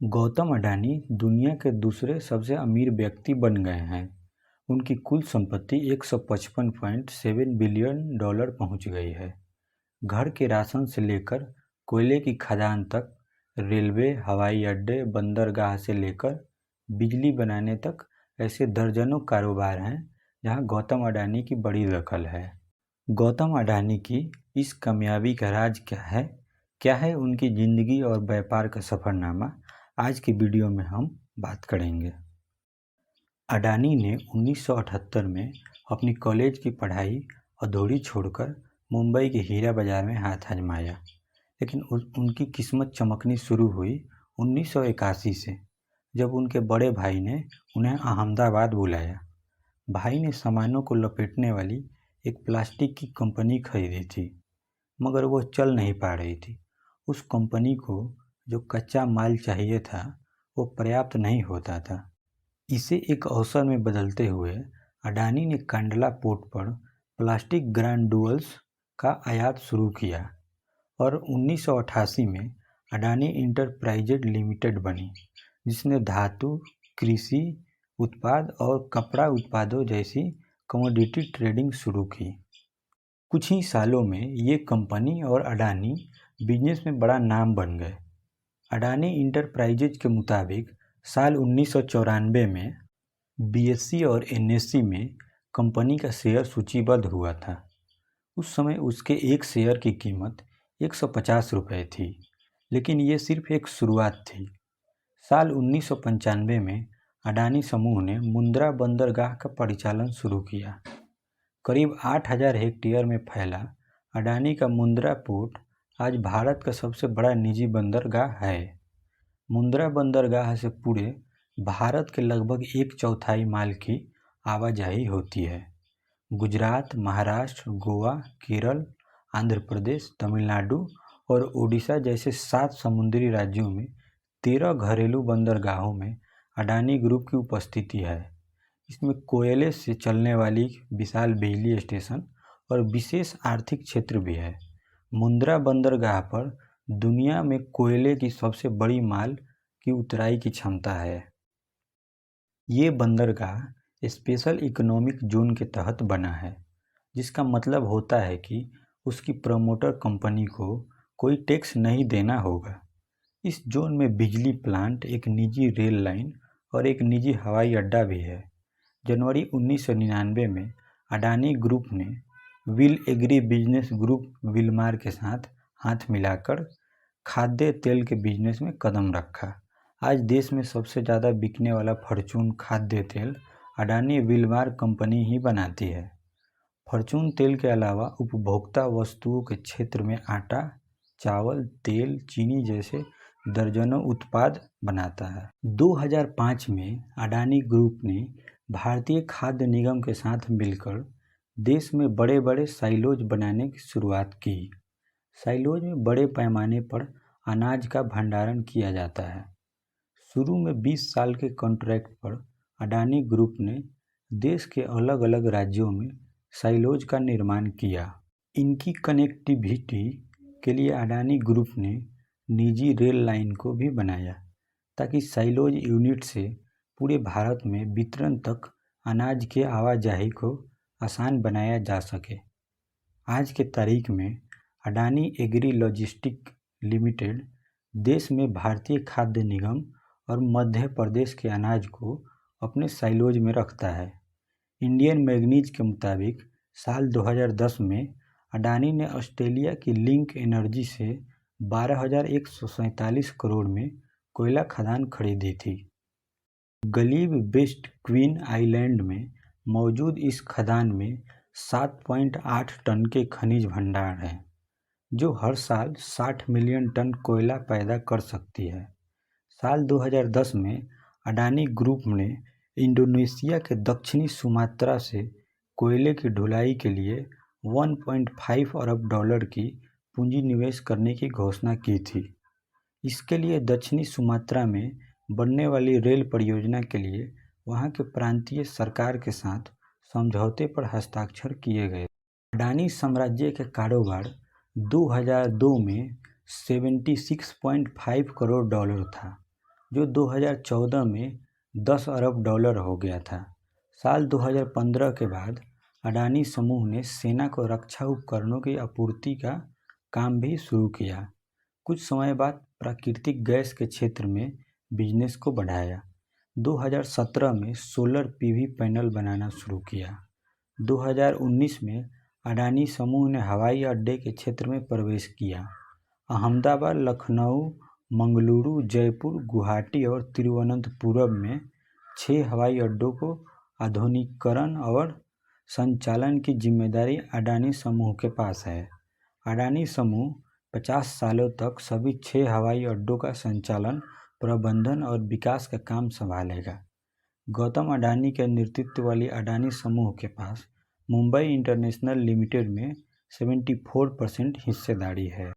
गौतम अडानी दुनिया के दूसरे सबसे अमीर व्यक्ति बन गए हैं। उनकी कुल संपत्ति 155.7 बिलियन डॉलर पहुंच गई है। घर के राशन से लेकर कोयले की खदान तक, रेलवे, हवाई अड्डे, बंदरगाह से लेकर बिजली बनाने तक ऐसे दर्जनों कारोबार हैं जहां गौतम अडानी की बड़ी दखल है। गौतम अडानी की इस कामयाबी का राज क्या है? क्या है उनकी जिंदगी और व्यापार का सफरनामा? आज की वीडियो में हम बात करेंगे। अडानी ने 1978 में अपनी कॉलेज की पढ़ाई अधूरी छोड़कर मुंबई के हीरा बाजार में हाथ आजमाया, लेकिन उनकी किस्मत चमकनी शुरू हुई 1981 से, जब उनके बड़े भाई ने उन्हें अहमदाबाद बुलाया। भाई ने सामानों को लपेटने वाली एक प्लास्टिक की कंपनी खरीदी थी, मगर वो चल नहीं पा रही थी। उस कंपनी को जो कच्चा माल चाहिए था वो पर्याप्त नहीं होता था। इसे एक अवसर में बदलते हुए अडानी ने कांडला पोर्ट पर प्लास्टिक ग्रैन्युल्स का आयात शुरू किया और 1988 में अडानी इंटरप्राइजेज लिमिटेड बनी, जिसने धातु, कृषि उत्पाद और कपड़ा उत्पादों जैसी कमोडिटी ट्रेडिंग शुरू की। कुछ ही सालों में ये कंपनी और अडानी बिजनेस में बड़ा नाम बन गए। अडानी इंटरप्राइजेज के मुताबिक साल 1994 में बीएसई और एनएसई में कंपनी का शेयर सूचीबद्ध हुआ था। उस समय उसके एक शेयर की कीमत 150 रुपये थी, लेकिन ये सिर्फ एक शुरुआत थी। साल 1995 में अडानी समूह ने मुंद्रा बंदरगाह का परिचालन शुरू किया। करीब 8,000 हेक्टेयर में फैला अडानी का मुंद्रा पोर्ट आज भारत का सबसे बड़ा निजी बंदरगाह है। मुंद्रा बंदरगाह से पूरे भारत के लगभग 1/4 माल की आवाजाही होती है। गुजरात, महाराष्ट्र, गोवा, केरल, आंध्र प्रदेश, तमिलनाडु और ओडिशा जैसे 7 समुद्री राज्यों में 13 घरेलू बंदरगाहों में अडानी ग्रुप की उपस्थिति है। इसमें कोयले से चलने वाली विशाल बिजली स्टेशन और विशेष आर्थिक क्षेत्र भी है। मुंद्रा बंदरगाह पर दुनिया में कोयले की सबसे बड़ी माल की उतराई की क्षमता है। ये बंदरगाह स्पेशल इकोनॉमिक जोन के तहत बना है, जिसका मतलब होता है कि उसकी प्रमोटर कंपनी को कोई टैक्स नहीं देना होगा। इस जोन में बिजली प्लांट, एक निजी रेल लाइन और एक निजी हवाई अड्डा भी है। जनवरी 1999 में अडानी ग्रुप ने will agri business group Wilmar के साथ हाथ मिलाकर खाद्य तेल के बिजनेस में कदम रखा। आज देश में सबसे ज़्यादा बिकने वाला फॉर्चून खाद्य तेल अडानी विलमार कंपनी ही बनाती है। फॉर्चून तेल के अलावा उपभोक्ता वस्तुओं के क्षेत्र में आटा, चावल, तेल, चीनी जैसे दर्जनों उत्पाद बनाता है। 2005 में अडानी ग्रुप ने भारतीय खाद्य निगम के साथ मिलकर देश में बड़े बड़े साइलोज बनाने की शुरुआत की। साइलोज में बड़े पैमाने पर अनाज का भंडारण किया जाता है। शुरू में 20 साल के कॉन्ट्रैक्ट पर अडानी ग्रुप ने देश के अलग अलग राज्यों में साइलोज का निर्माण किया। इनकी कनेक्टिविटी के लिए अडानी ग्रुप ने निजी रेल लाइन को भी बनाया, ताकि साइलोज यूनिट से पूरे भारत में वितरण तक अनाज के आवाजाही को आसान बनाया जा सके। आज के तारीख में अडानी एग्री लॉजिस्टिक लिमिटेड देश में भारतीय खाद्य निगम और मध्य प्रदेश के अनाज को अपने साइलोज में रखता है। इंडियन मैगनीज के मुताबिक साल 2010 में अडानी ने ऑस्ट्रेलिया की लिंक एनर्जी से 12,147 करोड़ में कोयला खदान खरीदी थी। गलीब वेस्ट क्वीन आइलैंड में मौजूद इस खदान में 7.8 टन के खनिज भंडार हैं, जो हर साल 60 मिलियन टन कोयला पैदा कर सकती है। साल 2010 में अडानी ग्रुप ने इंडोनेशिया के दक्षिणी सुमात्रा से कोयले की ढुलाई के लिए 1.5 अरब डॉलर की पूंजी निवेश करने की घोषणा की थी। इसके लिए दक्षिणी सुमात्रा में बनने वाली रेल परियोजना के लिए वहां के प्रांतीय सरकार के साथ समझौते पर हस्ताक्षर किए गए। अडानी साम्राज्य का कारोबार 2002 में 76.5 करोड़ डॉलर था जो 2014 में 10 अरब डॉलर हो गया था। साल 2015 के बाद अडानी समूह ने सेना को रक्षा उपकरणों की आपूर्ति का काम भी शुरू किया। कुछ समय बाद प्राकृतिक गैस के क्षेत्र में बिजनेस को बढ़ाया। 2017 में सोलर पीवी पैनल बनाना शुरू किया। 2019 में अडानी समूह ने हवाई अड्डे के क्षेत्र में प्रवेश किया। अहमदाबाद, लखनऊ, मंगलुरु, जयपुर, गुवाहाटी और तिरुवनंतपुरम में 6 हवाई अड्डों को आधुनिकीकरण और संचालन की जिम्मेदारी अडानी समूह के पास है। अडानी समूह 50 सालों तक सभी 6 हवाई अड्डों का संचालन, प्रबंधन और विकास का काम संभालेगा। गौतम अडानी के नेतृत्व वाली अडानी समूह के पास मुंबई इंटरनेशनल लिमिटेड में 74% हिस्सेदारी है।